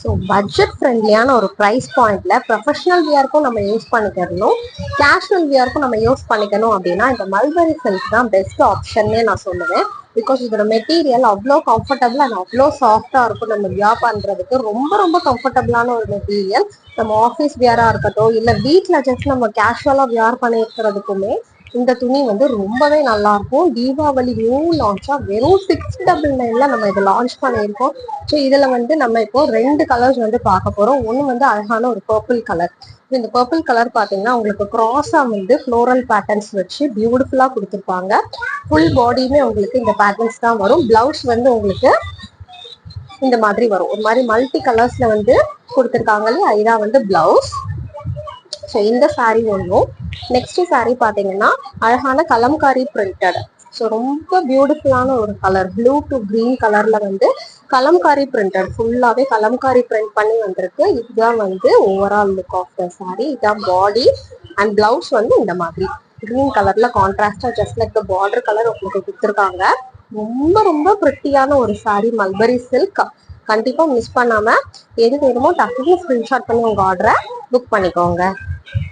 So budget ஃப்ரெண்ட்லியான ஒரு price பாயிண்ட்ல professional வியருக்கும் நம்ம யூஸ் பண்ணிக்கணும், கேஷுவல் வியருக்கும் நம்ம யூஸ் பண்ணிக்கணும் அப்படின்னா இந்த மல்பரி சில்க் தான் பெஸ்ட் ஆப்ஷன்னே நான் சொல்லுவேன். பிகாஸ் இதோட மெட்டீரியல் அவ்வளோ கம்ஃபர்டபுள் அண்ட் அவ்வளோ சாஃப்டாக இருக்கும். நம்ம வியர் பண்ணுறதுக்கு ரொம்ப ரொம்ப கம்ஃபர்டபுளான ஒரு மெட்டீரியல். நம்ம ஆஃபீஸ் வியராக இருக்கட்டும், இல்லை வீட்டில் ஜஸ்ட் நம்ம கேஷுவலாக வியர் பண்ணிக்கிறதுக்குமே இந்த துணி வந்து ரொம்பவே நல்லா இருக்கும். தீபாவளி நியூ லான்ச்சா வெறும் 699ல நம்ம இதை லான்ச் பண்ணியிருக்கோம். ஸோ இதுல வந்து நம்ம இப்போ 2 கலர்ஸ் வந்து பார்க்க போறோம். ஒன்று வந்து அழகான ஒரு பர்பிள் கலர். இந்த பர்பிள் கலர் பாத்தீங்கன்னா உங்களுக்கு கிராஸா வந்து ஃப்ளோரல் பேட்டர்ன்ஸ் வச்சு பியூட்டிஃபுல்லா கொடுத்துருப்பாங்க. ஃபுல் பாடியுமே உங்களுக்கு இந்த பேட்டர்ன்ஸ் தான் வரும். பிளவுஸ் வந்து உங்களுக்கு இந்த மாதிரி வரும். ஒரு மாதிரி மல்டி கலர்ஸ்ல வந்து கொடுத்துருக்காங்க இல்லையா, இதான் வந்து பிளவுஸ். ஸோ இந்த சாரீ ஒன்றும். நெக்ஸ்ட் சாரீ பாத்தீங்கன்னா அழகான கலம்காரி பிரிண்டட். ஸோ ரொம்ப பியூட்டிஃபுல்லான ஒரு கலர், ப்ளூ டு கிரீன் கலர்ல வந்து கலம்காரி பிரிண்டட், ஃபுல்லாவே கலம்காரி பிரிண்ட் பண்ணி வந்திருக்கு. இதுதான் வந்து overall look of the sari. இதுதான் பாடி அண்ட் பிளவுஸ் வந்து இந்த மாதிரி கிரீன் கலர்ல கான்ட்ராஸ்டா just like the border colour உங்களுக்கு கொடுத்துருக்காங்க. ரொம்ப ரொம்ப பிரிட்டியான ஒரு சாரீ மல்பரி சில்க். கண்டிப்பா மிஸ் பண்ணாம எது வேணுமோ டக்குனு ஸ்கிரீன்ஷாட் பண்ணி உங்க ஆர்டரை புக் பண்ணிக்கோங்க.